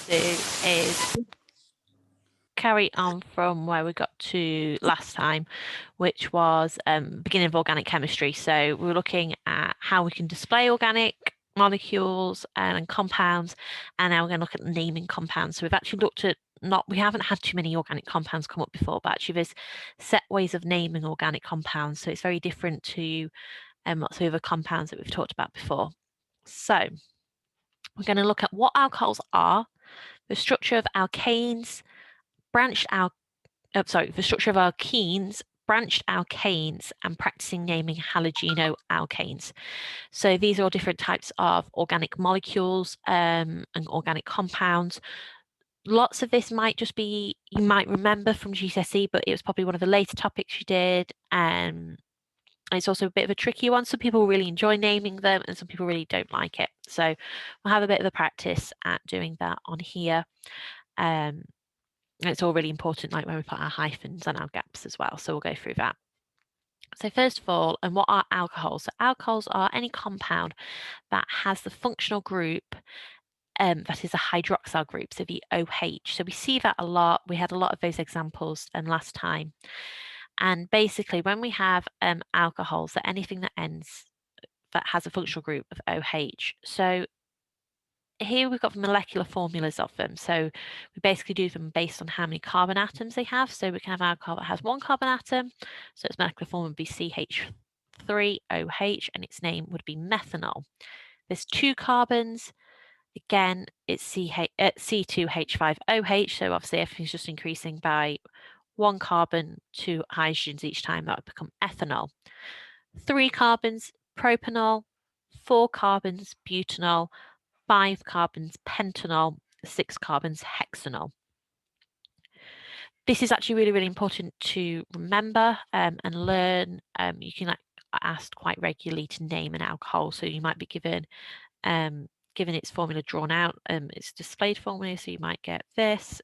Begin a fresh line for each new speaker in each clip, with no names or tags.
do is carry on from where we got to last time, which was beginning of organic chemistry. So we were looking at how we can display organic molecules and compounds, and now we're going to look at naming compounds. So we've actually looked at we haven't had too many organic compounds come up before, but actually there's set ways of naming organic compounds. So it's very different to lots of other compounds that we've talked about before. So we're going to look at what alcohols are, the structure of alkanes, the structure of alkenes, branched alkanes, and practicing naming halogenoalkanes. So these are all different types of organic molecules and organic compounds. Lots of this might just be, you might remember from GCSE, but it was probably one of the later topics you did. And it's also a bit of a tricky one. Some people really enjoy naming them and some people really don't like it. So we'll have a bit of a practice at doing that on here. It's all really important, like when we put our hyphens and our gaps as well. So we'll go through that. So first of all, and what are alcohols? So alcohols are any compound that has the functional group that is a hydroxyl group, so the OH. So we see that a lot. We had a lot of those examples last time. And basically, when we have alcohols, so anything that has a functional group of OH. So here we've got the molecular formulas of them. So we basically do them based on how many carbon atoms they have. So we can have alcohol that has one carbon atom. So its molecular form would be CH3OH, and its name would be methanol. There's two carbons. Again, it's C2H5OH. So obviously everything's just increasing by one carbon, two hydrogens each time. That would become ethanol. 3 carbons, propanol. 4 carbons, butanol. 5 carbons, pentanol. 6 carbons, hexanol. This is actually really, really important to remember and learn. You can get asked quite regularly to name an alcohol. So you might be given its formula drawn out, its displayed formula. So you might get this.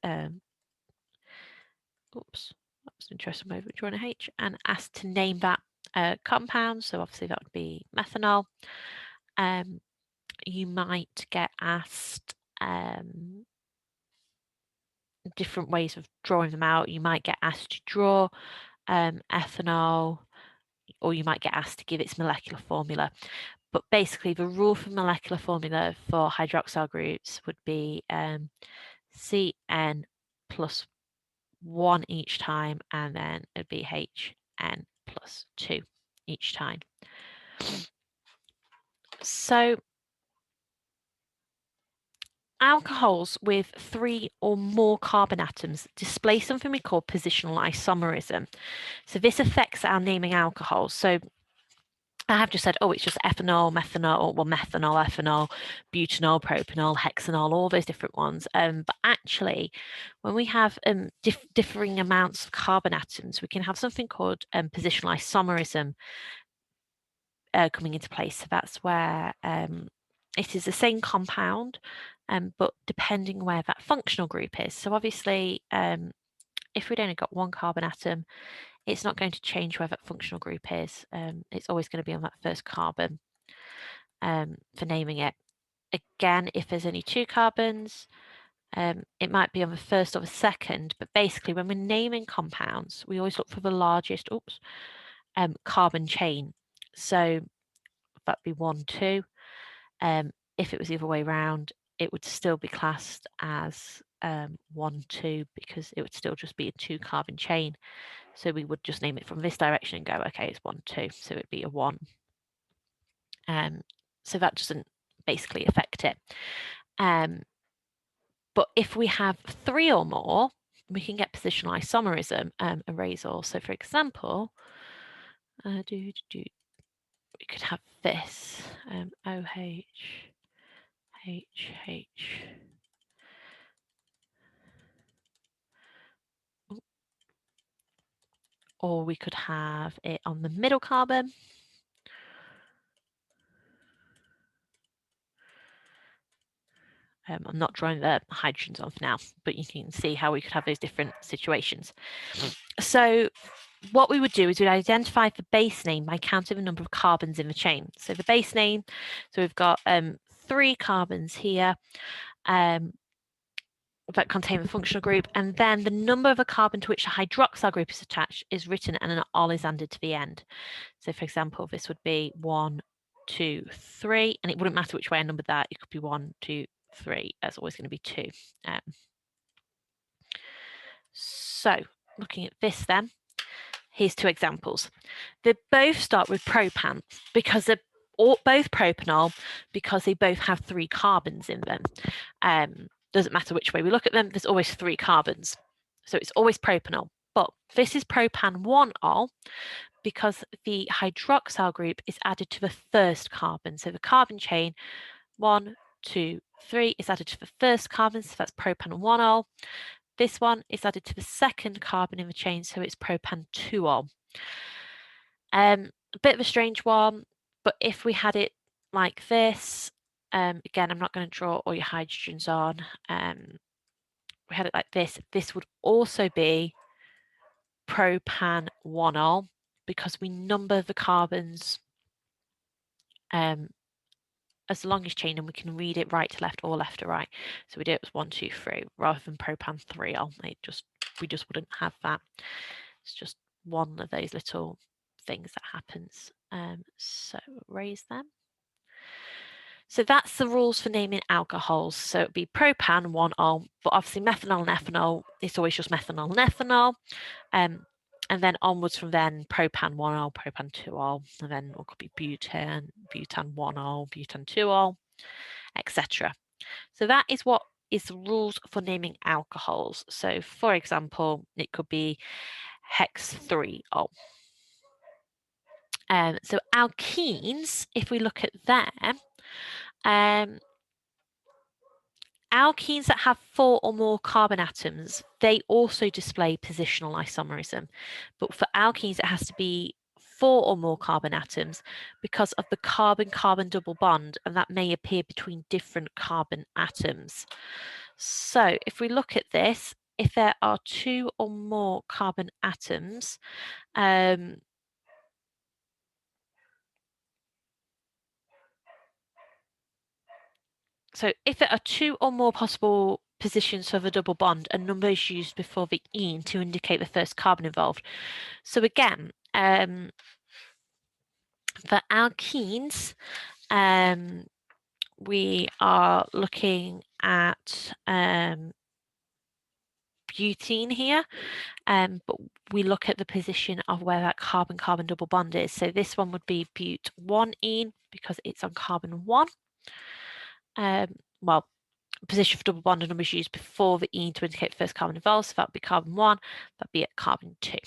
Oops, that was an interesting way of drawing a H, and asked to name that compound. So obviously that would be methanol. You might get asked different ways of drawing them out. You might get asked to draw ethanol, or you might get asked to give its molecular formula. But basically, the rule for molecular formula for hydroxyl groups would be CN plus 1 each time, and then it'd be HN plus 2 each time. So alcohols with 3 or more carbon atoms display something we call positional isomerism. So this affects our naming alcohols. So I have just said, oh, it's just ethanol, methanol, well, methanol, ethanol, butanol, propanol, hexanol, all those different ones. But actually, when we have differing amounts of carbon atoms, we can have something called positional isomerism coming into place. So that's where it is the same compound, but depending where that functional group is. So obviously, if we'd only got one carbon atom, it's not going to change where that functional group is. It's always going to be on that first carbon for naming it. Again, if there's only 2 carbons, it might be on the first or the second, but basically when we're naming compounds, we always look for the largest carbon chain. So that'd be 1, 2. If it was the other way around, it would still be classed as 1, 2, because it would still just be a 2 carbon chain. So we would just name it from this direction and go, okay, it's 1, 2. So it'd be a 1. So that doesn't basically affect it. But if we have 3 or more, we can get positional isomerism arrays all. So for example, we could have this OH, HH. Or we could have it on the middle carbon. I'm not drawing the hydrogens on now, but you can see how we could have those different situations. So what we would do is we'd identify the base name by counting the number of carbons in the chain. So the base name, so we've got 3 carbons here. that contain the functional group, and then the number of a carbon to which a hydroxyl group is attached is written and an ol is added to the end. So for example, this would be 1, 2, 3, and it wouldn't matter which way I numbered that. It could be 1, 2, 3. That's always going to be 2. So looking at this then, here's 2 examples. They both start with propan because they're both propanol because they both have 3 carbons in them. Doesn't matter which way we look at them, there's always 3 carbons. So it's always propanol. But this is propan 1-ol because the hydroxyl group is added to the first carbon. So the carbon chain 1, 2, 3 is added to the first carbon, so that's propan 1-ol. This one is added to the second carbon in the chain, so it's propan 2-ol. A bit of a strange one, but if we had it like this, again, I'm not going to draw all your hydrogens on. We had it like this. This would also be propan 1-ol because we number the carbons as the longest chain, and we can read it right to left or left to right. So we do it as 1, 2, 3 rather than propan 3-ol. We just wouldn't have that. It's just one of those little things that happens. So erase them. So that's the rules for naming alcohols. So it'd be propan 1-ol, but obviously methanol and ethanol, it's always just methanol and ethanol. And then onwards from then, propan 1-ol, propan 2-ol, and then it could be butane, butan 1-ol, butan 2-ol, etc. So that is what is the rules for naming alcohols. So for example, it could be hex 3-ol. So alkenes, if we look at them, alkenes that have 4 or more carbon atoms, they also display positional isomerism. But for alkenes, it has to be 4 or more carbon atoms because of the carbon-carbon double bond, and that may appear between different carbon atoms. So if we look at this, if there are 2 or more carbon atoms, so if there are 2 or more possible positions for the double bond, a number is used before the ene to indicate the first carbon involved. So again, for alkenes, we are looking at butene here, but we look at the position of where that carbon-carbon double bond is. So this one would be but1-ene because it's on carbon 1. Well, position for double bond and numbers used before the ene to indicate the first carbon involved. So that would be carbon 1, that would be at carbon 2.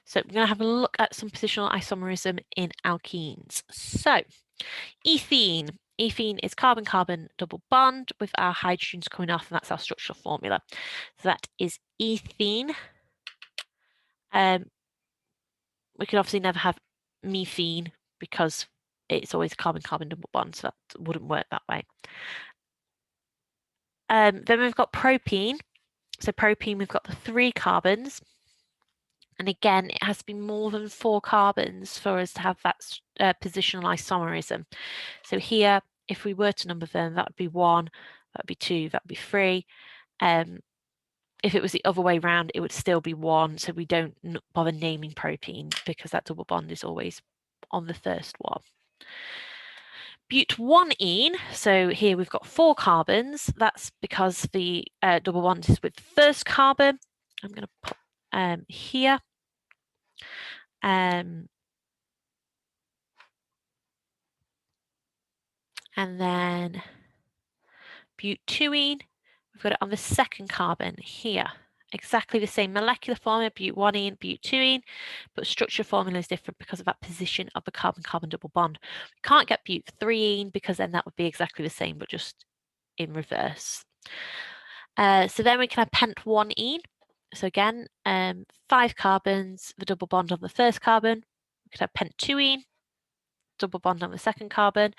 So we're going to have a look at some positional isomerism in alkenes. So ethene. Ethene is carbon-carbon double bond with our hydrogens coming off, and that's our structural formula. So that is ethene. We can obviously never have methene because it's always carbon-carbon double bond, so that wouldn't work that way. Then we've got propene. So propene, we've got the 3 carbons. And again, it has to be more than 4 carbons for us to have that positional isomerism. So here, if we were to number them, that would be 1, that would be 2, that would be 3. If it was the other way around, it would still be 1. So we don't bother naming propene because that double bond is always on the first one. But1-ene, so here we've got 4 carbons. That's because the double bond is with the first carbon. I'm going to put here. And then but2-ene, we've got it on the second carbon here. Exactly the same molecular formula, but1-ene, but2-ene, but structure formula is different because of that position of the carbon-carbon double bond. We can't get but3-ene because then that would be exactly the same, but just in reverse. So then we can have pent1-ene. So again, 5 carbons, the double bond on the first carbon. We could have pent2-ene, double bond on the second carbon.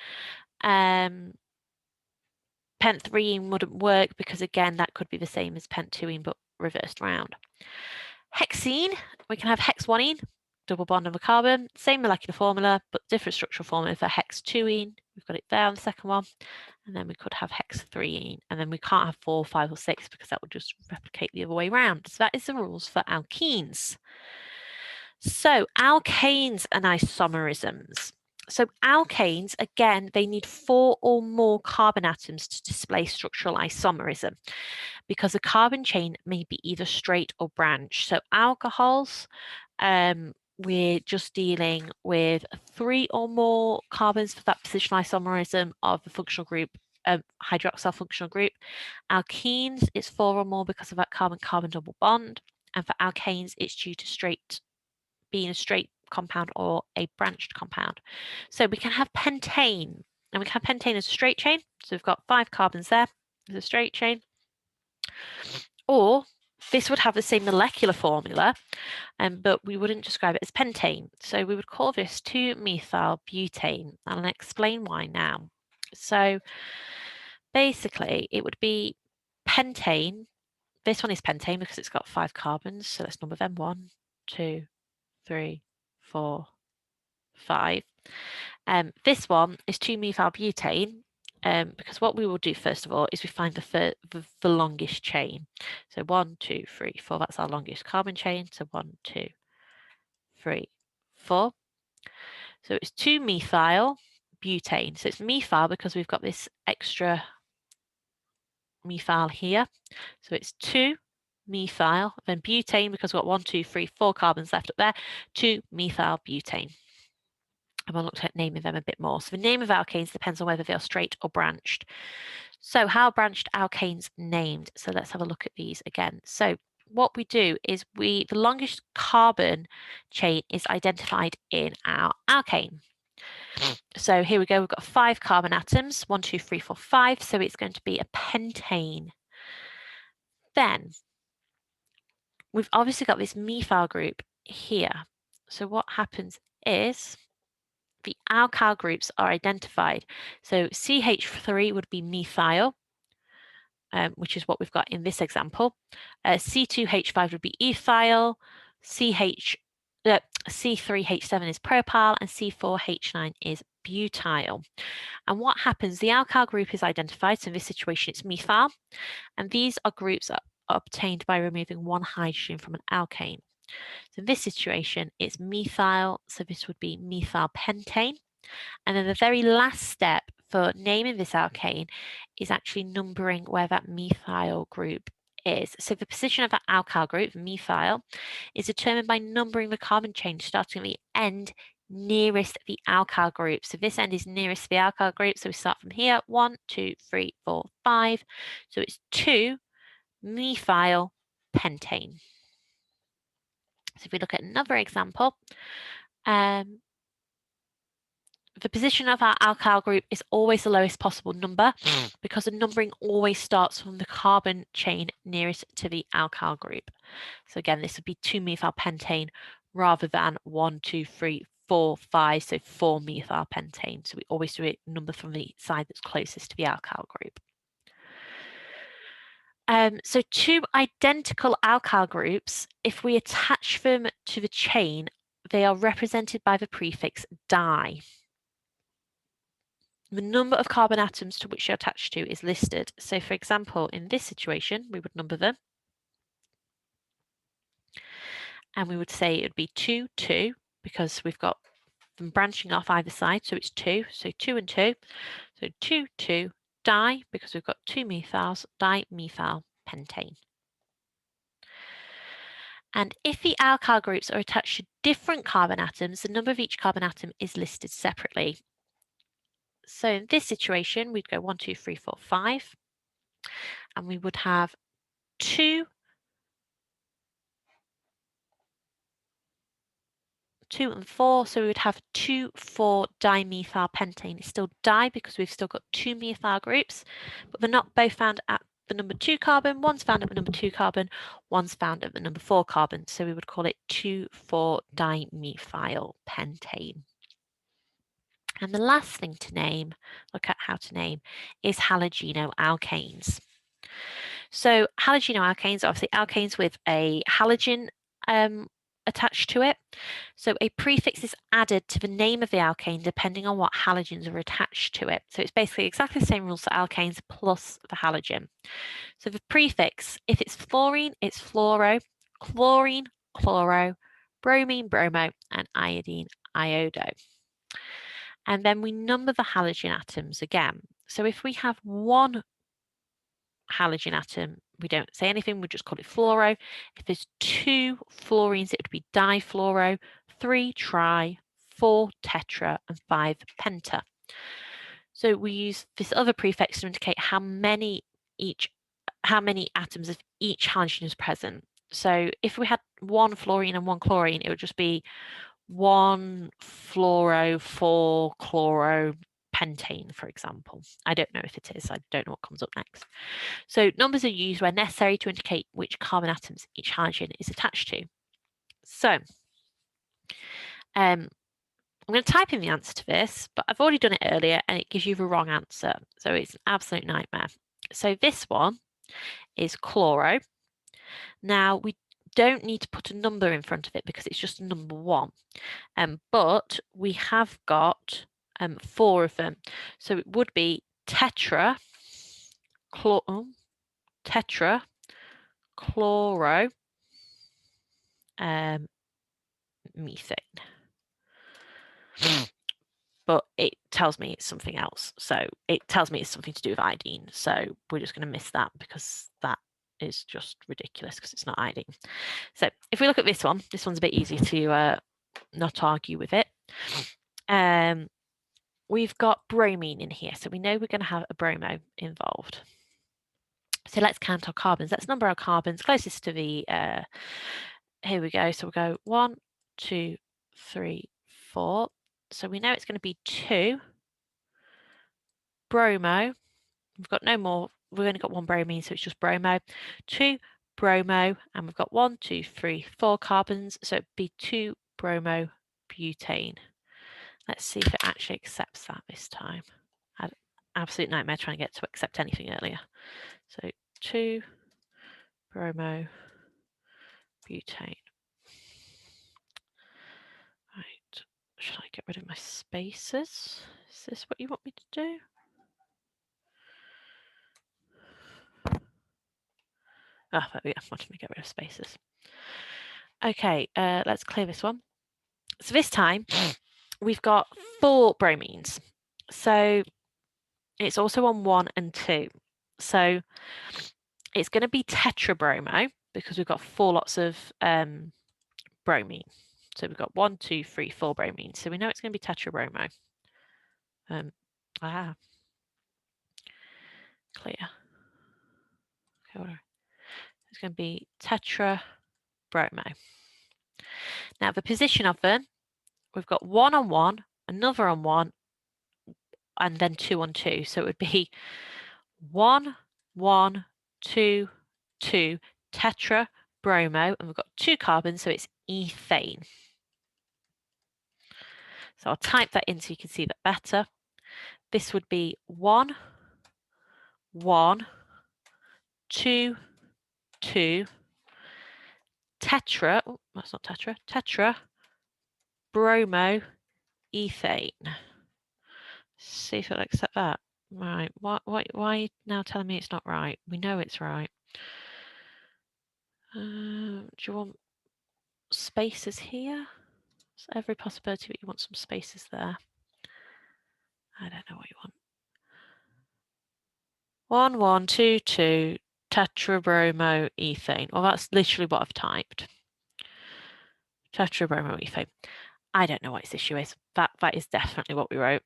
Pent3-ene wouldn't work because again, that could be the same as pent2-ene, but reversed round. Hexene, we can have hex1-ene. double bond of a carbon, same molecular formula, but different structural formula for hex-2ene. We've got it there on the second one. And then we could have hex-3ene. And then we can't have 4, 5, or 6 because that would just replicate the other way around. So that is the rules for alkenes. So alkanes and isomerisms. So alkanes, again, they need 4 or more carbon atoms to display structural isomerism because a carbon chain may be either straight or branched. So alcohols, we're just dealing with 3 or more carbons for that positional isomerism of the functional group, hydroxyl functional group. Alkenes, it's 4 or more because of that carbon-carbon double bond. And for alkanes, it's due to being a straight compound or a branched compound. So we can have pentane, and we can have pentane as a straight chain. So we've got 5 carbons there as a straight chain. Or this would have the same molecular formula, but we wouldn't describe it as pentane. So we would call this 2-methyl-butane. I'll explain why now. So basically, it would be pentane. This one is pentane because it's got 5 carbons. So let's number them 1, 2, 3, 4, 5. This one is 2-methyl-butane because what we will do first of all is we find the longest chain. So 1, 2, 3, 4. That's our longest carbon chain. So 1, 2, 3, 4. So it's 2-methyl-butane. So it's methyl because we've got this extra methyl here. So it's 2-methyl, then butane because we've got 1, 2, 3, 4 carbons left up there. 2-methyl-butane. And we'll look at naming them a bit more. So the name of alkanes depends on whether they are straight or branched. So how are branched alkanes named? So let's have a look at these again. So what we do is the longest carbon chain is identified in our alkane. So here we go, we've got 5 carbon atoms, 1, 2, 3, 4, 5. So it's going to be a pentane. Then we've obviously got this methyl group here. So what happens is the alkyl groups are identified. So CH3 would be methyl, which is what we've got in this example. C2H5 would be ethyl, C3H7 is propyl, and C4H9 is butyl. And what happens, the alkyl group is identified, so in this situation it's methyl, and these are groups that are obtained by removing 1 hydrogen from an alkane. So in this situation, it's methyl, so this would be methyl pentane. And then the very last step for naming this alkane is actually numbering where that methyl group is. So the position of that alkyl group, methyl, is determined by numbering the carbon chain starting at the end nearest the alkyl group. So this end is nearest the alkyl group. So we start from here, 1, 2, 3, 4, 5. So it's 2-methyl pentane. So if we look at another example, the position of our alkyl group is always the lowest possible number because the numbering always starts from the carbon chain nearest to the alkyl group. So again, this would be 2-methyl pentane rather than 1, 2, 3, 4, 5, so 4-methyl pentane. So we always do it number from the side that's closest to the alkyl group. So 2 identical alkyl groups, if we attach them to the chain, they are represented by the prefix di. The number of carbon atoms to which they're attached to is listed. So for example, in this situation, we would number them. And we would say it would be 2, 2, because we've got them branching off either side. So it's 2, so 2 and 2. So 2, 2, di, because we've got 2 methyls, dimethyl pentane. And if the alkyl groups are attached to different carbon atoms, the number of each carbon atom is listed separately. So in this situation, we'd go 1, 2, 3, 4, 5, and we would have 2 and 4, so we would have 2,4-dimethyl pentane. It's still di because we've still got 2 methyl groups, but they're not both found at the number 2 carbon. One's found at the number 2 carbon, one's found at the number 4 carbon. So we would call it 2,4-dimethyl pentane. And the last thing to name, look at how to name, is halogenoalkanes. So halogenoalkanes are obviously alkanes with a halogen attached to it. So a prefix is added to the name of the alkane depending on what halogens are attached to it. So it's basically exactly the same rules for alkanes plus the halogen. So the prefix, if it's fluorine, it's fluoro, chlorine, chloro, bromine, bromo, and iodine, iodo. And then we number the halogen atoms again. So if we have one halogen atom, we don't say anything, we just call it fluoro. If there's 2 fluorines, it would be difluoro, 3 tri, 4 tetra, and 5 penta. So we use this other prefix to indicate how many atoms of each halogen is present. So if we had 1 fluorine and 1 chlorine, it would just be 1 fluoro, 4 chloro, pentane, for example. I don't know if it is. I don't know what comes up next. So numbers are used where necessary to indicate which carbon atoms each halogen is attached to. So I'm going to type in the answer to this, but I've already done it earlier and it gives you the wrong answer. So it's an absolute nightmare. So this one is chloro. Now we don't need to put a number in front of it because it's just number 1. But we have got 4 of them. So it would be tetra, chloro, methane. But it tells me it's something else. So it tells me it's something to do with iodine. So we're just going to miss that because that is just ridiculous because it's not iodine. So if we look at this one's a bit easier to not argue with it. We've got bromine in here. So we know we're going to have a bromo involved. So let's count our carbons. Let's number our carbons closest to the, here we go. So we'll go 1, 2, 3, 4. So we know it's going to be 2. Bromo, we've got no more, we've only got 1 bromine, so it's just bromo. 2 bromo, and we've got 1, 2, 3, 4 carbons, so it'd be 2 bromo butane. Let's see if it actually accepts that this time. I had an absolute nightmare trying to get to accept anything earlier. So 2 bromo butane. Right, should I get rid of my spaces? Is this what you want me to do? Oh, there we go. I wanted to get rid of spaces. Okay, let's clear this one. So this time we've got 4 bromines. So it's also on 1 and 2. So it's going to be tetrabromo because we've got 4 lots of bromine. So we've got 1, 2, 3, 4 bromines. So we know it's going to be tetrabromo. Clear. Okay, it's going to be tetrabromo. Now the position of them, we've got 1 on 1, another on 1, and then 2 on 2. So it would be 1, 1, 2, 2, tetra, bromo, and we've got 2 carbons, so it's ethane. So I'll type that in so you can see that better. This would be 1, 1, 2, 2, tetra, oh, that's not tetra, tetra, bromo, ethane. See if it'll accept that. Right, why are you now telling me it's not right? We know it's right. Do you want spaces here? There's every possibility that you want some spaces there. I don't know what you want. 1, 1, 2, 2, tetrabromoethane. Well, that's literally what I've typed. Tetrabromoethane. I don't know what its issue is. That is definitely what we wrote.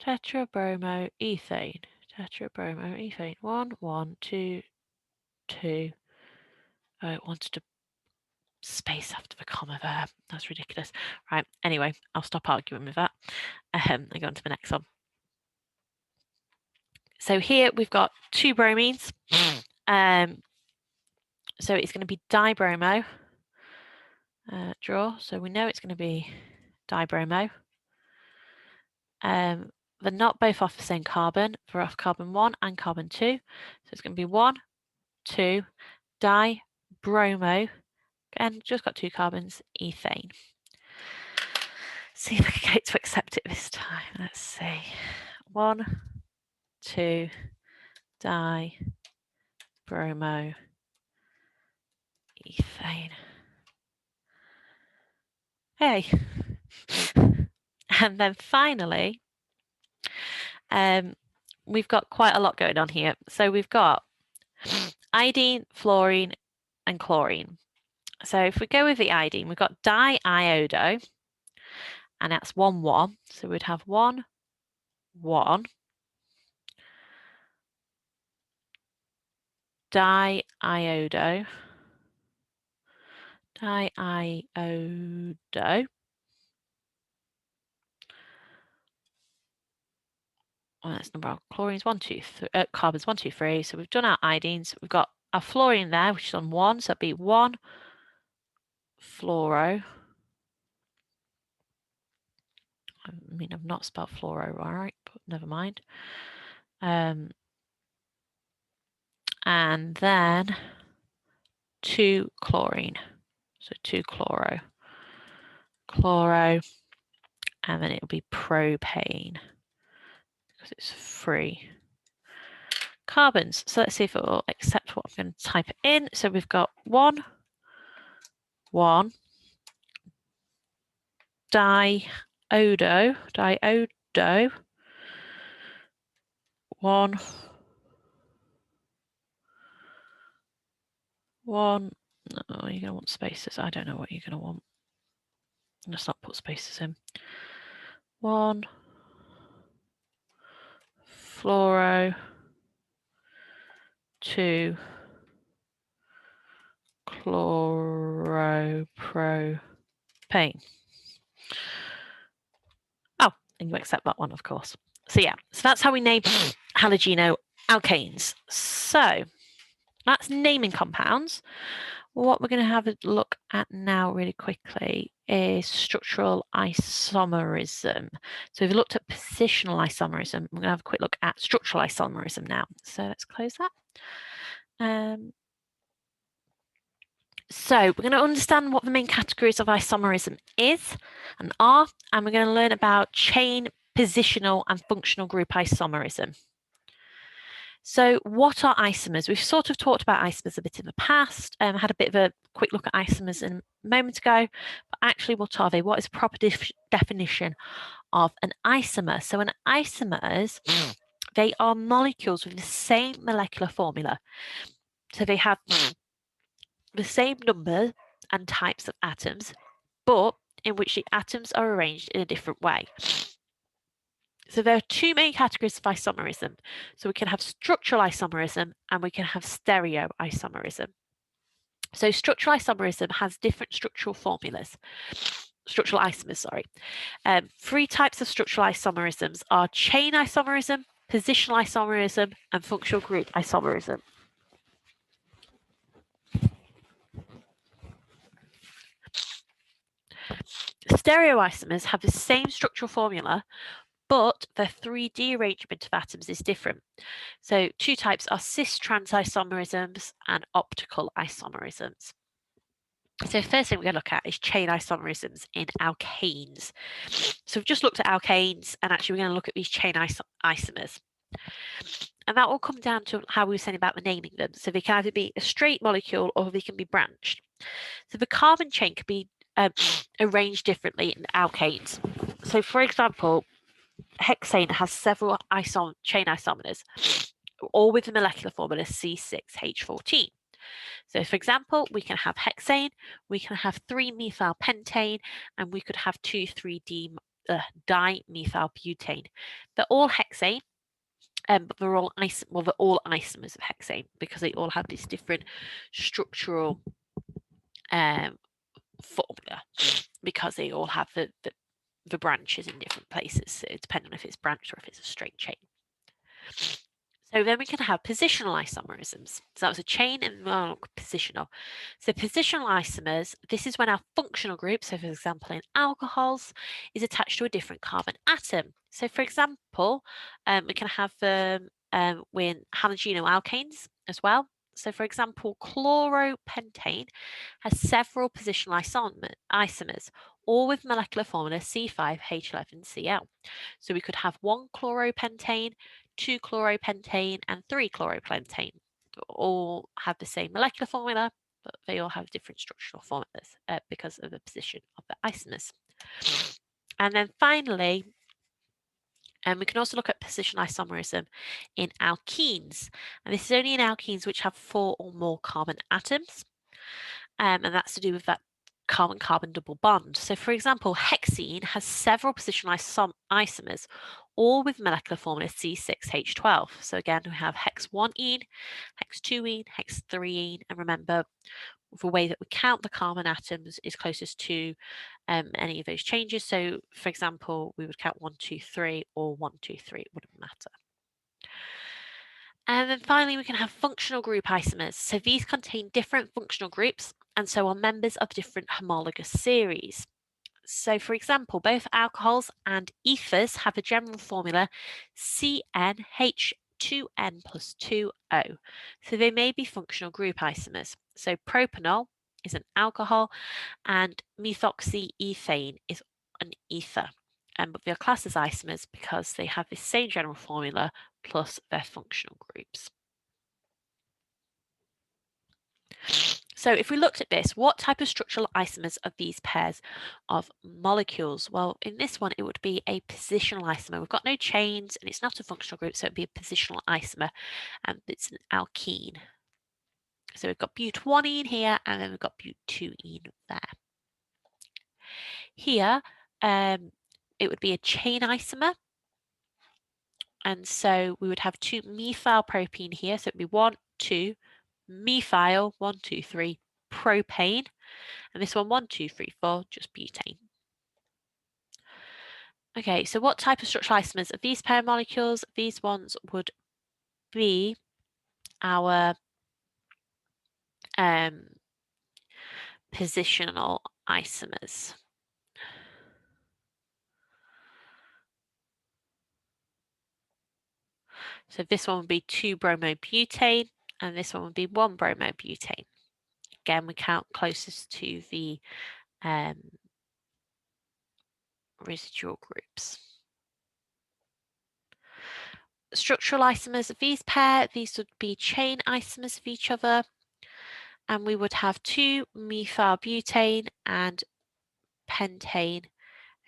Tetrabromoethane. Tetrabromoethane. 1, 1, 2, 2. Oh, it wanted to space after the comma there. That's ridiculous. Right. Anyway, I'll stop arguing with that and go on to the next one. So here we've got 2 bromines. So it's going to be dibromo. Draw. So we know it's going to be dibromo. They're not both off the same carbon. They're off carbon 1 and carbon 2. So it's going to be 1, 2, bromo, and just got 2 carbons, ethane. See if I can get it to accept it this time. Let's see. 1, 2, di, bromo, ethane. Hey. And then finally, we've got quite a lot going on here. So we've got iodine, fluorine, and chlorine. So if we go with the iodine, we've got diiodo, and that's 1, 1. So we'd have 1, 1. Diiodo. Diiodo. Well, that's number one. Chlorine's 1, 2, 3, carbons 1, 2, 3. So we've done our iodines. We've got our fluorine there, which is on 1. So it'd be 1 fluoro. I mean, I've not spelled fluoro right, but never mind. And then 2 chlorine. So 2 chloro. Chloro. And then it'll be propane because it's 3 carbons. So let's see if it will accept what I'm going to type in. So we've got 1, 1, diiodo, 1, 1. Oh, you're going to want spaces. I don't know what you're going to want. Let's not put spaces in. 1, fluoro, 2, chloropropane. Oh, and you accept that one, of course. So yeah, so that's how we name halogenoalkanes. So that's naming compounds. What we're going to have a look at now really quickly is structural isomerism. So we've looked at positional isomerism. We're going to have a quick look at structural isomerism now. So let's close that. So we're going to understand what the main categories of isomerism is and are, and we're going to learn about chain, positional, and functional group isomerism. So what are isomers? We've sort of talked about isomers a bit in the past, had a bit of a quick look at isomers a moment ago, but actually what are they? What is the proper definition of an isomer? So an isomers, they are molecules with the same molecular formula. So they have the same number and types of atoms, but in which the atoms are arranged in a different way. So there are 2 main categories of isomerism. So we can have structural isomerism and we can have stereoisomerism. So structural isomerism has different structural formulas. Structural isomers, sorry. 3 types of structural isomerisms are chain isomerism, positional isomerism, and functional group isomerism. Stereoisomers have the same structural formula, but the 3D arrangement of atoms is different. So 2 types are cis-trans isomerisms and optical isomerisms. So first thing we're going to look at is chain isomerisms in alkanes. So we've just looked at alkanes, and actually we're going to look at these chain isomers. And that will come down to how we were saying about the naming them. So they can either be a straight molecule or they can be branched. So the carbon chain can be arranged differently in alkanes. So for example, hexane has several chain isomers, all with the molecular formula C6H14. So for example, we can have hexane, we can have 3-methylpentane, and we could have 2,3-dimethylbutane. They're all hexane, but they're all isomers of hexane because they all have this different structural formula, because they all have the branches in different places, so depending on if it's branched or if it's a straight chain. So then we can have positional isomerisms. So that was a chain and positional. So positional isomers, this is when our functional group, so for example in alcohols, is attached to a different carbon atom. So for example, we can have them with halogenoalkanes as well. So for example, chloropentane has several positional isomers, all with molecular formula C5H11Cl. So we could have 1 chloropentane, 2 chloropentane, and 3 chloropentane. All have the same molecular formula, but they all have different structural formulas because of the position of the isomers. And then finally, we can also look at positional isomerism in alkenes. And this is only in alkenes which have 4 or more carbon atoms. And that's to do with that carbon-carbon double bond. So for example, hexene has several positional isomers, all with molecular formula C6H12. So again, we have hex-1-ene, hex-2-ene, hex-3-ene, and remember, the way that we count the carbon atoms is closest to any of those changes. So for example, we would count 1, 2, 3 or 1, 2, 3, it wouldn't matter. And then finally, we can have functional group isomers. So these contain different functional groups and so are members of different homologous series. So for example, both alcohols and ethers have a general formula CnH2n plus 2O. So they may be functional group isomers. So propanol is an alcohol and methoxyethane is an ether. But they are classed as isomers because they have the same general formula plus their functional groups. So if we looked at this, what type of structural isomers are these pairs of molecules? Well, in this one, it would be a positional isomer. We've got no chains and it's not a functional group, so it'd be a positional isomer, and it's an alkene. So we've got but1-ene here, and then we've got but2-ene there. Here, it would be a chain isomer. And so we would have 2 methylpropene here. So it'd be 1, 2, methyl, 1, 2, 3, propane. And this one, 1, 2, 3, 4, just butane. Okay, so what type of structural isomers are these pair of molecules? These ones would be our positional isomers. So this one would be 2-bromobutane, and this one would be 1-bromobutane. Again, we count closest to the residual groups. Structural isomers of these pair, these would be chain isomers of each other, and we would have 2-methylbutane and pentane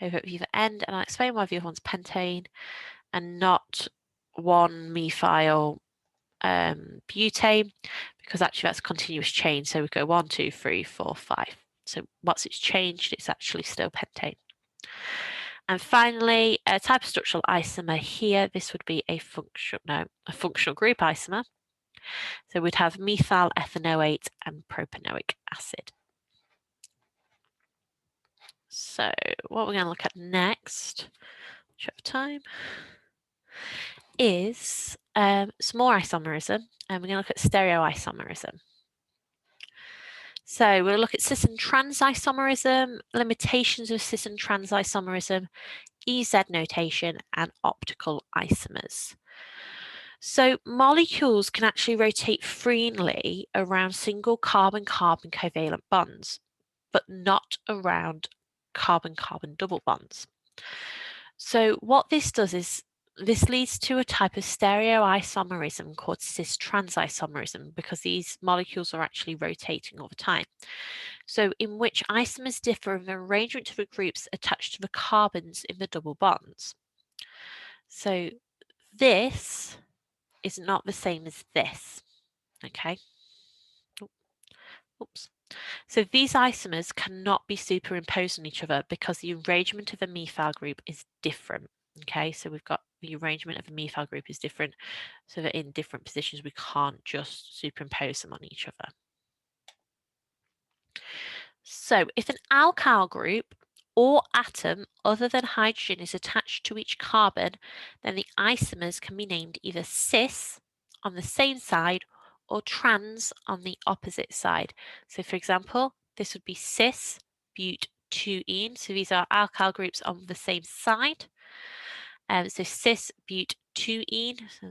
over at either end, and I'll explain why the other one's pentane and not 1-methyl butane, because actually that's a continuous chain. So we go 1, 2, 3, 4, 5. So once it's changed, it's actually still pentane. And finally, a type of structural isomer here, this would be a functional group isomer. So we'd have methyl ethanoate and propanoic acid. So what we're going to look at next, check of time, is some more isomerism, and we're going to look at stereoisomerism. So we'll look at cis and trans isomerism, limitations of cis and trans isomerism, EZ notation, and optical isomers. So molecules can actually rotate freely around single carbon-carbon covalent bonds, but not around carbon-carbon double bonds. So what this does is this leads to a type of stereoisomerism called cis-trans isomerism, because these molecules are actually rotating all the time. So in which isomers differ in the arrangement of the groups attached to the carbons in the double bonds. So this is not the same as this, okay? Oops. So these isomers cannot be superimposed on each other because the arrangement of the methyl group is different. Okay, so we've got the arrangement of the methyl group is different, so that in different positions we can't just superimpose them on each other. So if an alkyl group or atom other than hydrogen is attached to each carbon, then the isomers can be named either cis on the same side or trans on the opposite side. So for example, this would be cis but2-ene. So these are alkyl groups on the same side. So cis but2-ene, so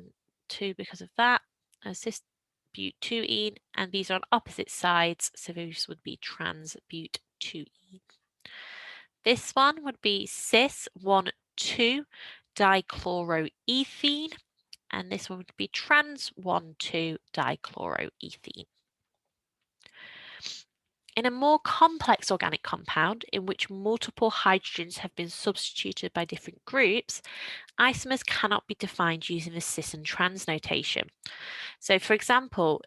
2 because of that. Cis butene, and these are on opposite sides, so those would be trans-but-2ene. This one would be cis-1,2-dichloroethene, and this one would be trans-1,2-dichloroethene. In a more complex organic compound, in which multiple hydrogens have been substituted by different groups, isomers cannot be defined using the cis and trans notation. So, for example,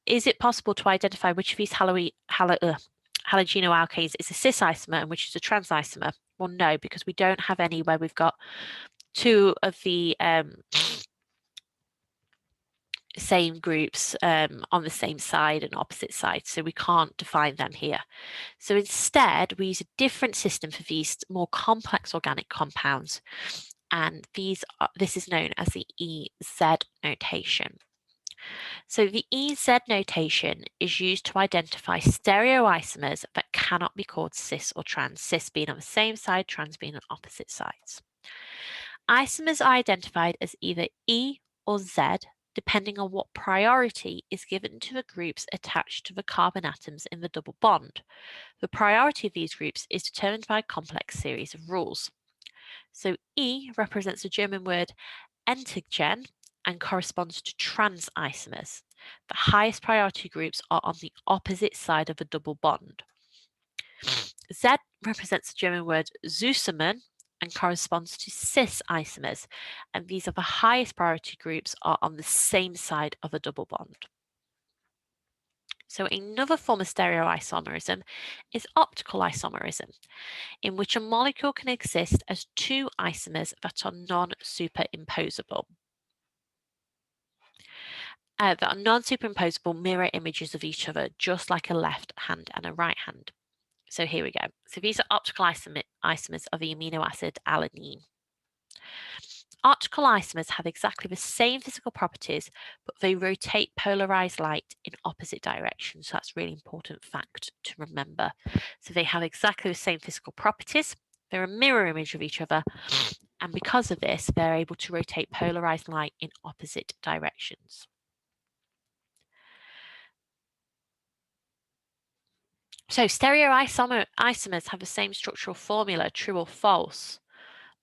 is it possible to identify which of these halogenoalkanes is a cis isomer and which is a trans isomer? Well, no, because we don't have any where we've got two of the same groups on the same side and opposite sides, so we can't define them here. So instead, we use a different system for these more complex organic compounds, and this is known as the EZ notation. So the EZ notation is used to identify stereoisomers that cannot be called cis or trans, cis being on the same side, trans being on opposite sides. Isomers are identified as either E or Z, depending on what priority is given to the groups attached to the carbon atoms in the double bond. The priority of these groups is determined by a complex series of rules. So E represents the German word Entigen and corresponds to trans isomers. The highest priority groups are on the opposite side of the double bond. Z represents the German word Zusammen and corresponds to cis isomers, and these are the highest priority groups are on the same side of a double bond. So another form of stereoisomerism is optical isomerism, in which a molecule can exist as two isomers that are non-superimposable. That are non-superimposable mirror images of each other, just like a left hand and a right hand. So here we go. So these are optical isomers of the amino acid alanine. Optical isomers have exactly the same physical properties, but they rotate polarized light in opposite directions. So that's a really important fact to remember. So they have exactly the same physical properties. They're a mirror image of each other. And because of this, they're able to rotate polarized light in opposite directions. So stereoisomers have the same structural formula, true or false.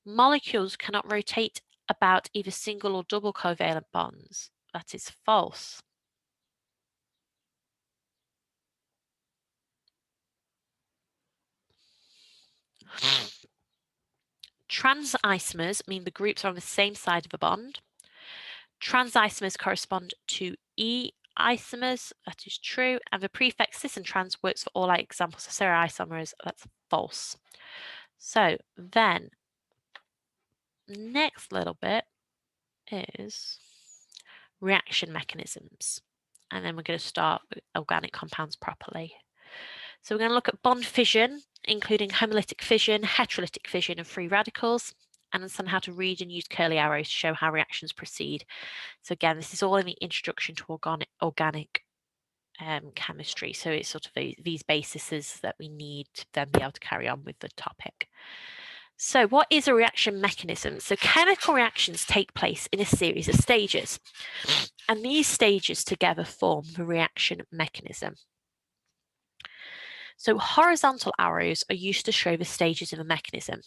Molecules cannot rotate about either single or double covalent bonds. That is false. Trans isomers mean the groups are on the same side of a bond. Trans isomers correspond to E isomers, that is true, and the prefix cis and trans works for all examples of stereoisomers, that's false. So then, next little bit is reaction mechanisms. And then we're going to start with organic compounds properly. So we're going to look at bond fission, including homolytic fission, heterolytic fission, and free radicals, and understand how to read and use curly arrows to show how reactions proceed. So again, this is all in the introduction to organic chemistry. So it's sort of these bases that we need to then be able to carry on with the topic. So what is a reaction mechanism? So chemical reactions take place in a series of stages, and these stages together form the reaction mechanism. So horizontal arrows are used to show the stages of a mechanism,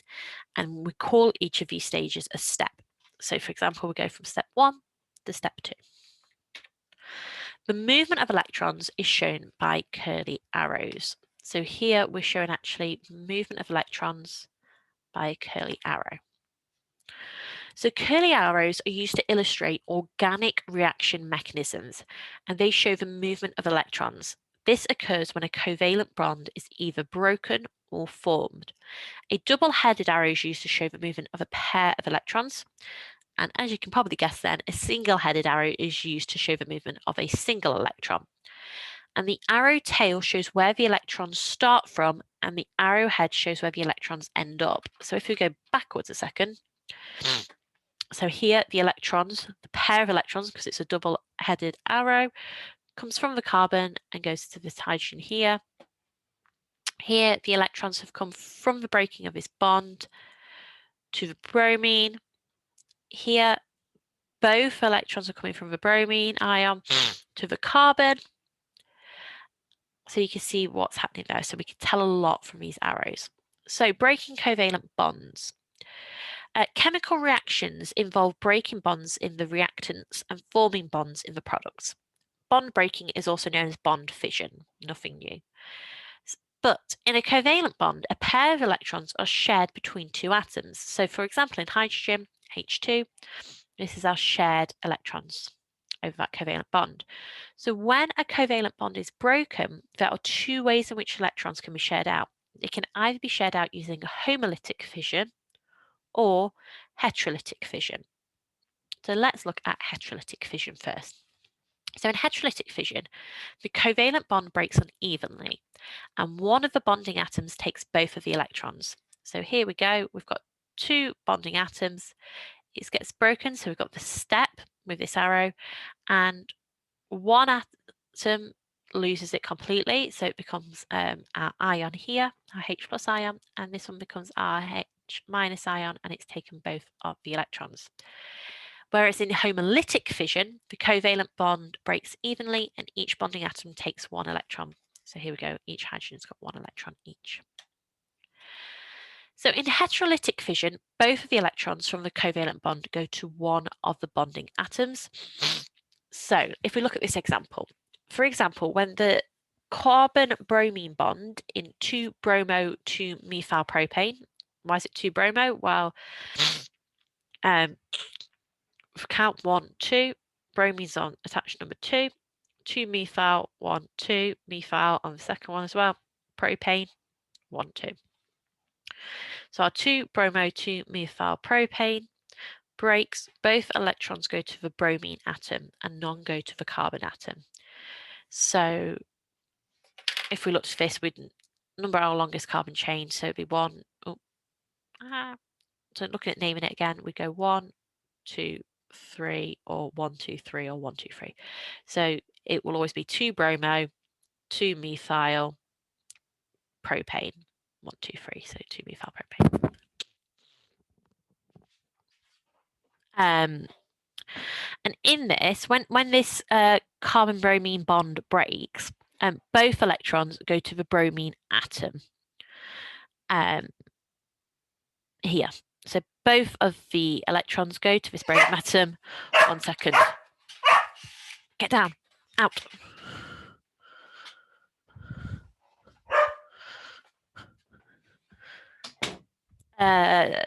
and we call each of these stages a step. So for example, we go from step 1 to step 2. The movement of electrons is shown by curly arrows. So here we're showing actually movement of electrons by a curly arrow. So curly arrows are used to illustrate organic reaction mechanisms, and they show the movement of electrons. This occurs when a covalent bond is either broken or formed. A double-headed arrow is used to show the movement of a pair of electrons, and as you can probably guess then, a single-headed arrow is used to show the movement of a single electron. And the arrow tail shows where the electrons start from, and the arrow head shows where the electrons end up. So if we go backwards a second, so here the electrons, the pair of electrons, because it's a double-headed arrow, comes from the carbon and goes to this hydrogen here. Here the electrons have come from the breaking of this bond to the bromine. Here both electrons are coming from the bromine ion to the carbon. So you can see what's happening there. So we can tell a lot from these arrows. So breaking covalent bonds. Chemical reactions involve breaking bonds in the reactants and forming bonds in the products. Bond breaking is also known as bond fission, nothing new. But in a covalent bond, a pair of electrons are shared between two atoms. So for example, in hydrogen, H2, this is our shared electrons over that covalent bond. So when a covalent bond is broken, there are two ways in which electrons can be shared out. It can either be shared out using a homolytic fission or heterolytic fission. So let's look at heterolytic fission first. So in heterolytic fission, the covalent bond breaks unevenly, and one of the bonding atoms takes both of the electrons. So here we go, we've got two bonding atoms. It gets broken, so we've got the step with this arrow, and one atom loses it completely, so it becomes our ion here, our H plus ion, and this one becomes our H minus ion, and it's taken both of the electrons. Whereas in homolytic fission, the covalent bond breaks evenly and each bonding atom takes one electron. So here we go, each hydrogen's got one electron each. So in heterolytic fission, both of the electrons from the covalent bond go to one of the bonding atoms. So if we look at this example, for example, when the carbon-bromine bond in 2-bromo to methylpropane, why is it 2-bromo? Well, count 1, 2, bromine's on attachment number 2, 2-methyl, 1, 2, methyl on the second one as well, propane, 1, 2. So our 2-bromo 2-methylpropane breaks, both electrons go to the bromine atom and none go to the carbon atom. So if we look at this, we'd number our longest carbon chain, so it'd be 1, so looking at naming it again, we go 1, 2, 3, or 1, 2, 3, or 1, 2, 3. So it will always be 2-bromo, 2-methyl, propane, 1, 2, 3, so 2-methyl propane. And in this, when this carbon-bromine bond breaks, both electrons go to the bromine atom here. So both of the electrons go to this bromine atom. 1 second. Get down. Out.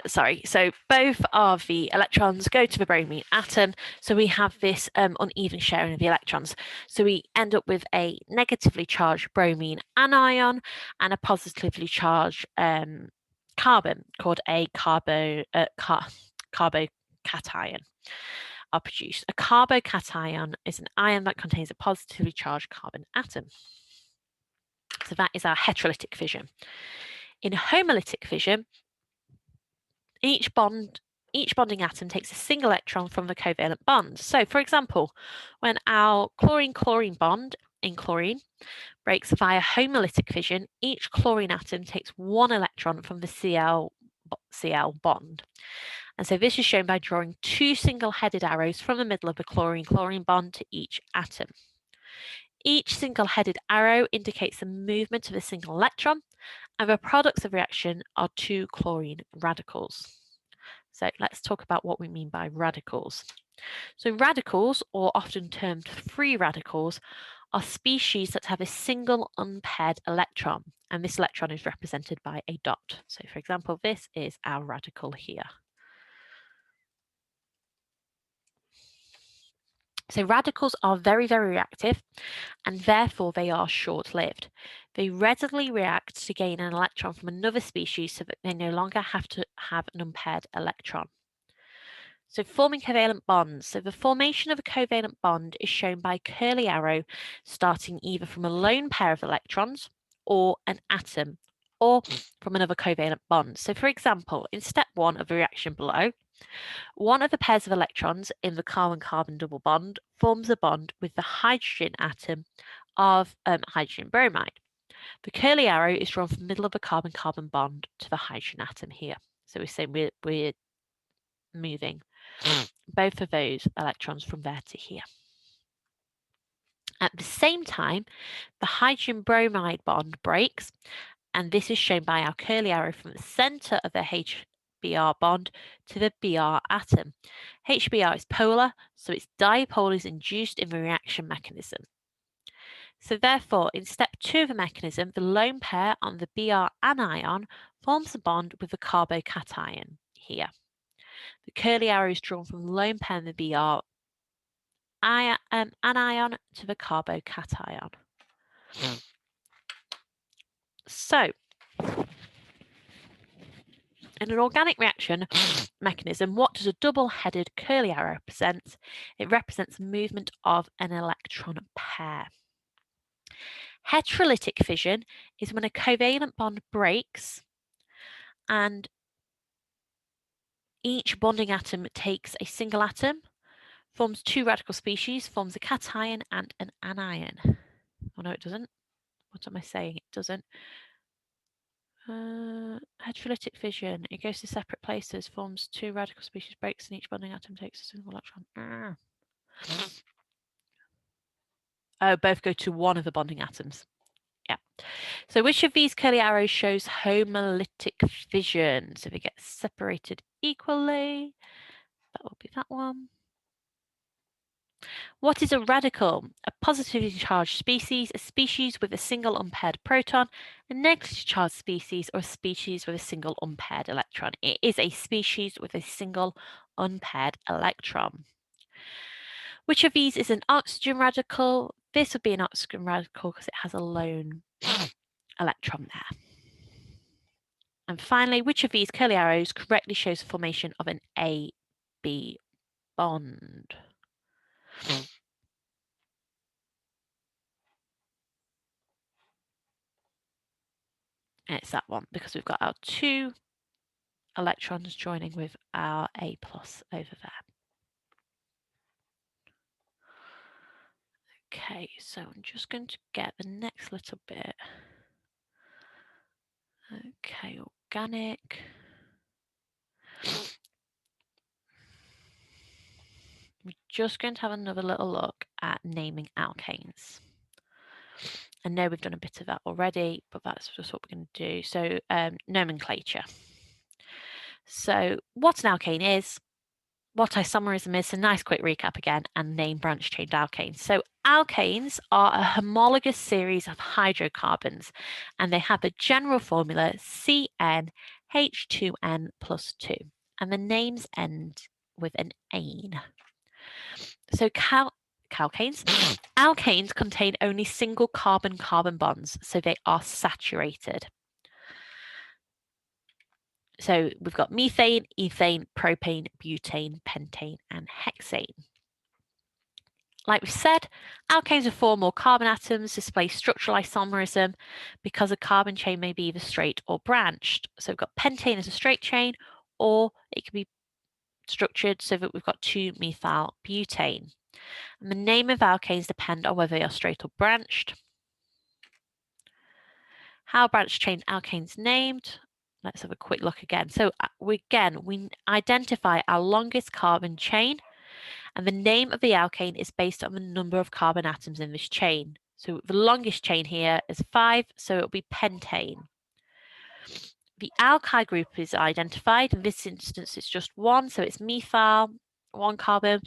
Sorry, so both of the electrons go to the bromine atom, so we have this uneven sharing of the electrons. So we end up with a negatively charged bromine anion and a positively charged carbon called a carbocation are produced. A carbocation is an ion that contains a positively charged carbon atom. So that is our heterolytic fission. In homolytic fission, each bonding atom takes a single electron from the covalent bond. So for example, when our chlorine-chlorine bond in chlorine breaks via homolytic fission, each chlorine atom takes one electron from the Cl bond. And so this is shown by drawing two single-headed arrows from the middle of the chlorine-chlorine bond to each atom. Each single-headed arrow indicates the movement of a single electron, and the products of reaction are two chlorine radicals. So let's talk about what we mean by radicals. So radicals, or often termed free radicals, are species that have a single unpaired electron, and this electron is represented by a dot. So for example, this is our radical here. So radicals are very, very reactive, and therefore they are short-lived. They readily react to gain an electron from another species so that they no longer have to have an unpaired electron. So forming covalent bonds. So the formation of a covalent bond is shown by a curly arrow starting either from a lone pair of electrons or an atom, or from another covalent bond. So for example, in step 1 of the reaction below, one of the pairs of electrons in the carbon-carbon double bond forms a bond with the hydrogen atom of hydrogen bromide. The curly arrow is drawn from the middle of the carbon-carbon bond to the hydrogen atom here. So we're saying we're moving both of those electrons from there to here. At the same time, the hydrogen bromide bond breaks, and this is shown by our curly arrow from the center of the HBr bond to the Br atom. HBr is polar, so its dipole is induced in the reaction mechanism. So therefore, in step 2 of the mechanism, the lone pair on the Br anion forms a bond with the carbocation here. The curly arrow is drawn from the lone pair in the Br anion to the carbocation. So, in an organic reaction mechanism, what does a double-headed curly arrow represent? It represents the movement of an electron pair. Heterolytic fission is when a covalent bond breaks and each bonding atom takes a single atom, forms two radical species, forms a cation and an anion. Oh no, it doesn't. What am I saying? It doesn't. Heterolytic fission. It goes to separate places, forms two radical species, breaks, and each bonding atom takes a single electron. Oh, both go to one of the bonding atoms. Yeah. So which of these curly arrows shows homolytic fission? So if it gets separated equally, that will be that one. What is a radical? A positively charged species, a species with a single unpaired proton, a negatively charged species, or a species with a single unpaired electron. It is a species with a single unpaired electron. Which of these is an oxygen radical? This would be an oxygen radical because it has a lone electron there. And finally, which of these curly arrows correctly shows the formation of an AB bond? And it's that one because we've got our two electrons joining with our A plus over there. Okay, so I'm just going to get the next little bit. Okay, organic. We're just going to have another little look at naming alkanes. I know we've done a bit of that already, but that's just what we're going to do. So nomenclature. So what an alkane is, what isomerism is, a nice quick recap again, and name branch chain alkanes. So alkanes are a homologous series of hydrocarbons, and they have the general formula CnH2n plus 2, and the names end with an ane. So alkanes contain only single carbon-carbon bonds, so they are saturated. So we've got methane, ethane, propane, butane, pentane, and hexane. Like we said, alkanes are four more carbon atoms, display structural isomerism because a carbon chain may be either straight or branched. So we've got pentane as a straight chain, or it can be structured so that we've got 2-methyl butane. And the name of alkanes depend on whether they are straight or branched. How branched chain alkanes named? Let's have a quick look again. So we identify our longest carbon chain, and the name of the alkane is based on the number of carbon atoms in this chain. So the longest chain here is 5, so it'll be pentane. The alkyl group is identified. In this instance, it's just one, so it's methyl, 1 carbon,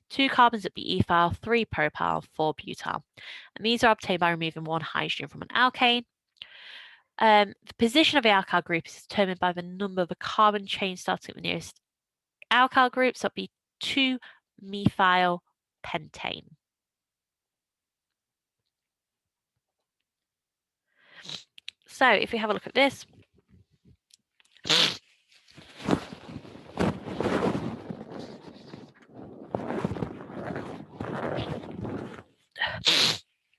2 carbons at be ethyl, 3 propyl, 4 butyl. And these are obtained by removing 1 hydrogen from an alkane. The position of the alkyl group is determined by the number of the carbon chain starting at the nearest alkyl group, so it'll be 2-methyl pentane. So if we have a look at this,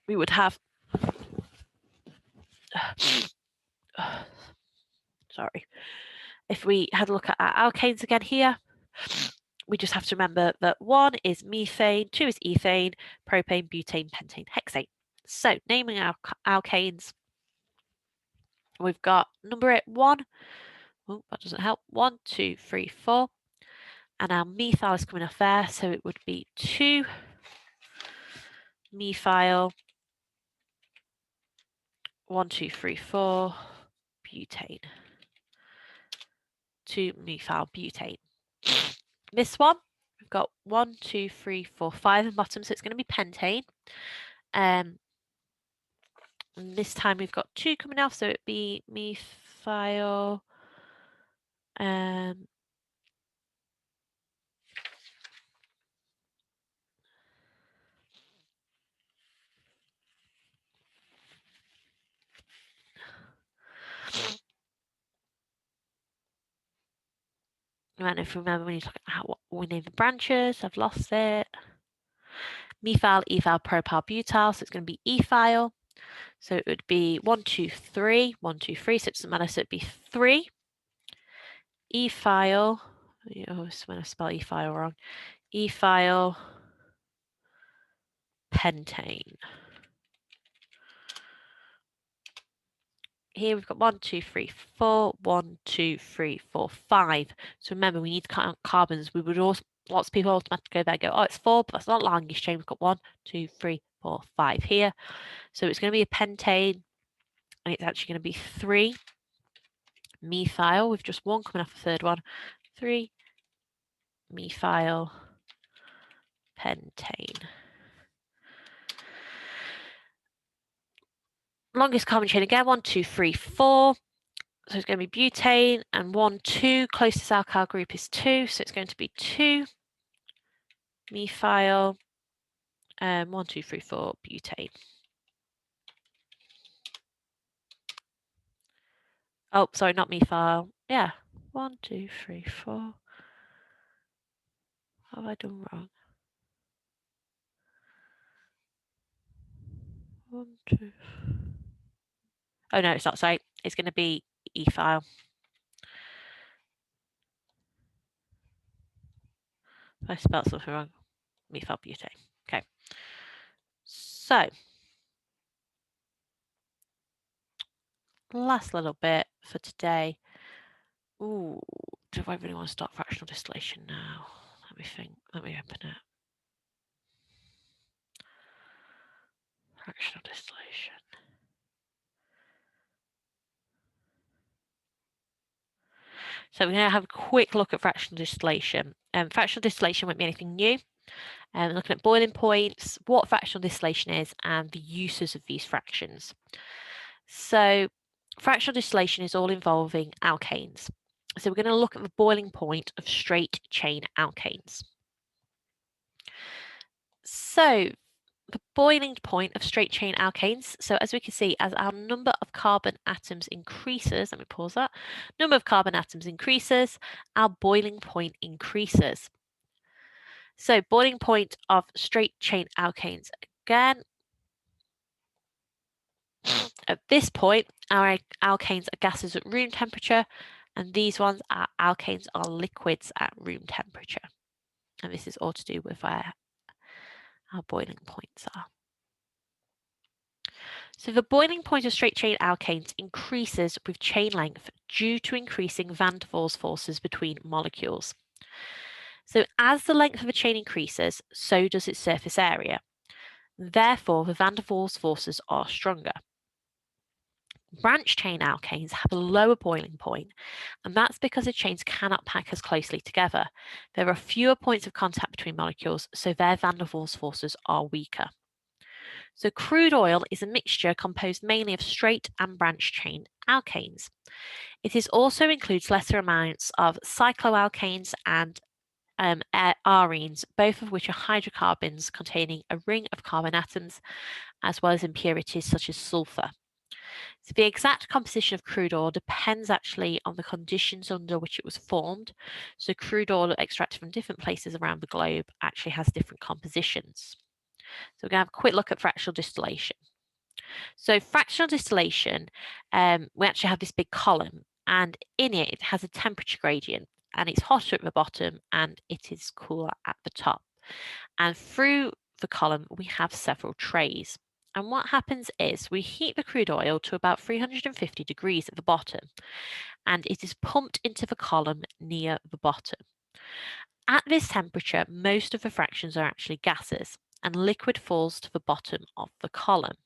we would have sorry, if we had a look at our alkanes again here, we just have to remember that 1 is methane, 2 is ethane, propane, butane, pentane, hexane. So naming our alkanes, we've got number 1. Oh, that doesn't help. 1, 2, 3, 4. And our methyl is coming off there, so it would be 2 methyl, 1, 2, 3, 4, butane, 2 methyl butane. This one, we've got 1, 2, 3, 4, 5 in the bottom, so it's going to be pentane. And this time we've got 2 coming off, so it'd be methyl. And if you remember, we need to look at what we name the branches. I've lost it. Methyl, ethyl, propyl, butyl. So it's going to be ethyl. So it would be 1, 2, 3, 1, 2, 3. So it doesn't matter. So it'd be 3. Ethyl. Oh, when I spell ethyl wrong. Ethyl, pentane. Here we've got 1, 2, 3, 4, 1, 2, 3, 4, 5. So remember, we need to count carbons. We would also, lots of people automatically go there and go, oh, it's 4, but that's not longest chain. We've got 1, 2, 3, 4, 5 here. So it's going to be a pentane, and it's actually going to be 3 methyl with just 1 coming off the third one. 3 methyl pentane. Longest carbon chain again, 1, 2, 3, 4. So it's going to be butane, and 1, 2, closest alkyl group is 2, so it's going to be 2 methyl, 1, 2, 3, 4 butane. Oh, sorry, not methyl. Yeah, 1, 2, 3, 4. What have I done wrong? 1, 2. Oh no, it's not. Sorry, it's going to be ethyl. I spelled something wrong. Methyl butane. Okay. So, last little bit for today. Ooh, do I really want to start fractional distillation now? Let me think. Let me open it. Fractional distillation. So we're going to have a quick look at fractional distillation. Fractional distillation won't be anything new. Looking at boiling points, what fractional distillation is, and the uses of these fractions. So fractional distillation is all involving alkanes. So we're going to look at the boiling point of straight chain alkanes. So the boiling point of straight chain alkanes. So as we can see, as our number of carbon atoms increases, let me pause that, number of carbon atoms increases, our boiling point increases. So boiling point of straight chain alkanes. Again, at this point, our alkanes are gases at room temperature, and these ones are alkanes are liquids at room temperature. And this is all to do with where our boiling points are. So the boiling point of straight chain alkanes increases with chain length due to increasing van der Waals forces between molecules. So as the length of a chain increases, so does its surface area. Therefore, the van der Waals forces are stronger. Branch chain alkanes have a lower boiling point, and that's because the chains cannot pack as closely together. There are fewer points of contact between molecules, so their van der Waals forces are weaker. So crude oil is a mixture composed mainly of straight and branch chain alkanes. It also includes lesser amounts of cycloalkanes and arenes, both of which are hydrocarbons containing a ring of carbon atoms, as well as impurities such as sulfur. So the exact composition of crude oil depends actually on the conditions under which it was formed. So crude oil extracted from different places around the globe actually has different compositions. So we're going to have a quick look at fractional distillation. So fractional distillation, we actually have this big column, and in it, it has a temperature gradient, and it's hotter at the bottom and it is cooler at the top. And through the column, we have several trays. And what happens is we heat the crude oil to about 350 degrees at the bottom, and it is pumped into the column near the bottom. At this temperature, most of the fractions are actually gases. and liquid falls to the bottom of the column.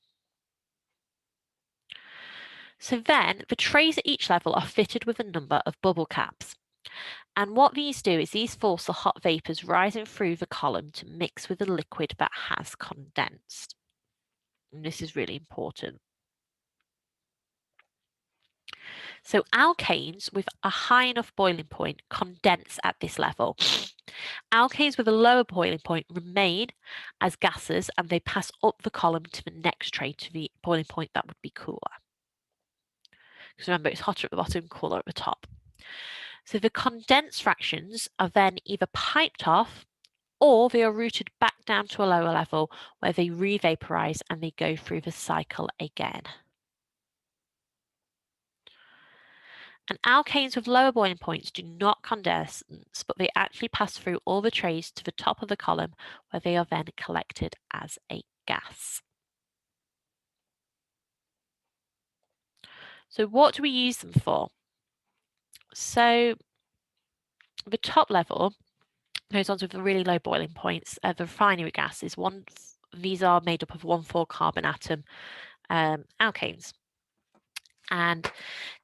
So then the trays at each level are fitted with a number of bubble caps. And what these do is these force the hot vapours rising through the column to mix with the liquid that has condensed. And this is really important. So alkanes with a high enough boiling point condense at this level. Alkanes with a lower boiling point remain as gases and they pass up the column to the next tray to the boiling point that would be cooler. Because remember, it's hotter at the bottom, cooler at the top. So the condensed fractions are then either piped off or they are routed back down to a lower level where they re-vaporize and they go through the cycle again. And alkanes with lower boiling points do not condense, but they actually pass through all the trays to the top of the column where they are then collected as a gas. So what do we use them for? So the top level, those ones with the really low boiling points, the refinery gases, these are made up of 1,4 carbon atom alkanes. And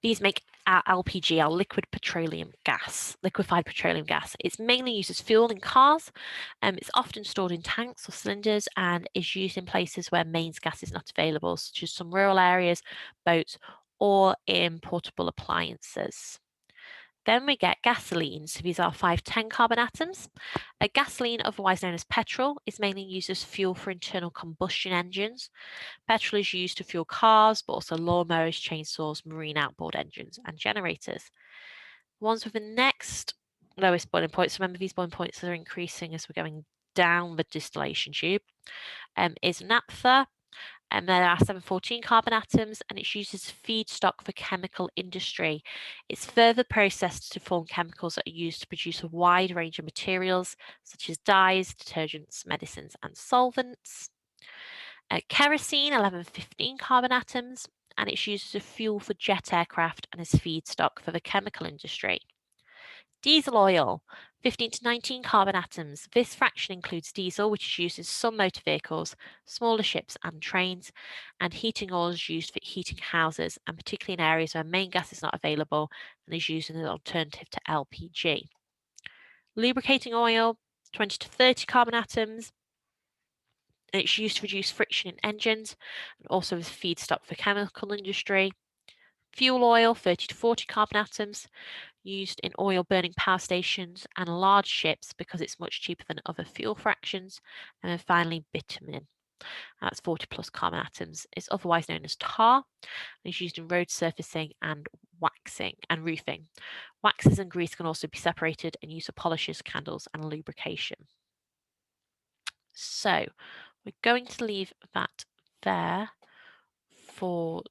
these make our LPG, our liquefied petroleum gas. It's mainly used as fuel in cars. It's often stored in tanks or cylinders and is used in places where mains gas is not available, such as some rural areas, boats, or in portable appliances. Then we get gasoline. So these are 510 carbon atoms. A gasoline, otherwise known as petrol, is mainly used as fuel for internal combustion engines. Petrol is used to fuel cars, but also lawnmowers, chainsaws, marine outboard engines, and generators. The ones with the next lowest boiling points, remember these boiling points are increasing as we're going down the distillation tube, is naphtha. And there are 714 carbon atoms, and it's used as feedstock for chemical industry. It's further processed to form chemicals that are used to produce a wide range of materials, such as dyes, detergents, medicines, and solvents. Kerosene, 1115 carbon atoms, and it's used as a fuel for jet aircraft and as feedstock for the chemical industry. Diesel oil, 15 to 19 carbon atoms. This fraction includes diesel, which is used in some motor vehicles, smaller ships and trains, and heating oil is used for heating houses, and particularly in areas where main gas is not available and is used as an alternative to LPG. Lubricating oil, 20 to 30 carbon atoms. And it's used to reduce friction in engines and also as feedstock for chemical industry. Fuel oil, 30 to 40 carbon atoms, used in oil burning power stations and large ships because it's much cheaper than other fuel fractions. And then finally, bitumen. That's 40 plus carbon atoms. It's otherwise known as tar and is used in road surfacing and waxing and roofing. Waxes and grease can also be separated and used for polishes, candles, and lubrication. So we're going to leave that there for